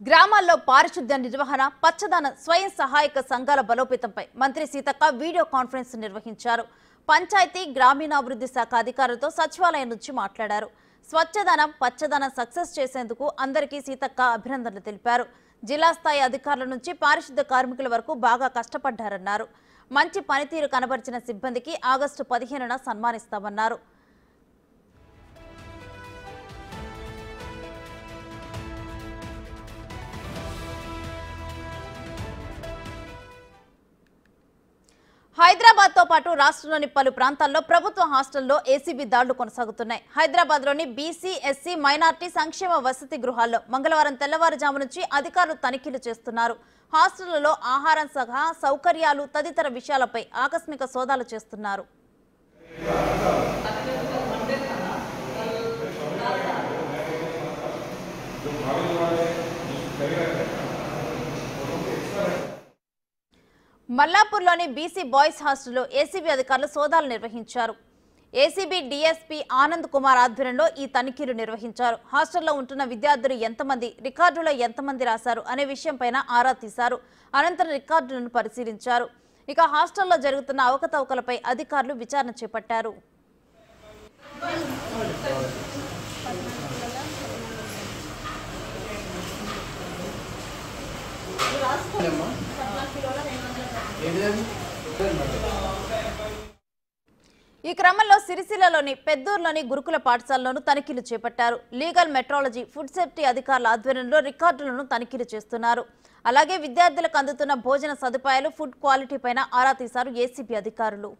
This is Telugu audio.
గ్రామాల్లో పారిశుద్ధ్య నిర్వహణ, పచ్చదన స్వయం సహాయక సంఘాల బలోపేతంపై మంత్రి సీతక్క వీడియో కాన్ఫరెన్స్ నిర్వహించారు. పంచాయతీ గ్రామీణాభివృద్ధి శాఖ అధికారులతో సచివాలయం నుంచి మాట్లాడారు. స్వచ్ఛదనం, పచ్చదనం సక్సెస్ చేసేందుకు అందరికీ సీతక్క అభినందనలు తెలిపారు. జిల్లా స్థాయి అధికారుల నుంచి పారిశుద్ధ్య కార్మికుల వరకు బాగా కష్టపడ్డారన్నారు. మంచి పనితీరు కనబరిచిన సిబ్బందికి ఆగస్టు 15న సన్మానిస్తామన్నారు. హైదరాబాద్ తో పాటు రాష్ట్రంలోని పలు ప్రాంతాల్లో ప్రభుత్వ హాస్టల్లో ఏసీబీ దాడులు కొనసాగుతున్నాయి. హైదరాబాద్ లోని బీసీ, ఎస్సీ, మైనార్టీ సంక్షేమ వసతి గృహాల్లో మంగళవారం తెల్లవారుజాము నుంచి అధికారులు తనిఖీలు చేస్తున్నారు. హాస్టళ్లలో ఆహారం సహా సౌకర్యాలు తదితర విషయాలపై ఆకస్మిక సోదాలు చేస్తున్నారు. మల్లాపూర్లోని బీసీ బాయ్స్ హాస్టల్లో ఏసీబీ అధికారులు సోదాలు నిర్వహించారు. ఏసీబీ డీఎస్పీ ఆనంద్ కుమార్ ఆధ్వర్యంలో ఈ తనిఖీలు నిర్వహించారు. హాస్టల్లో ఉంటున్న విద్యార్థులు ఎంతమంది, రికార్డులో ఎంతమంది రాశారు అనే విషయంపైన ఆరా తీశారు. అనంతరం రికార్డులను పరిశీలించారు. ఇక హాస్టల్లో జరుగుతున్న అవకతవకలపై అధికారులు విచారణ చేపట్టారు. ఈ క్రమంలో సిరిసిల్లలోని పెద్దూరులోని గురుకుల పాఠశాలలోనూ తనిఖీలు చేపట్టారు. లీగల్ మెట్రాలజీ, ఫుడ్ సేఫ్టీ అధికారుల ఆధ్వర్యంలో రికార్డులను తనిఖీలు చేస్తున్నారు. అలాగే విద్యార్థులకు అందుతున్న భోజన సదుపాయాలు, ఫుడ్ క్వాలిటీ పైన ఆరా తీశారు ఏసీబీ అధికారులు.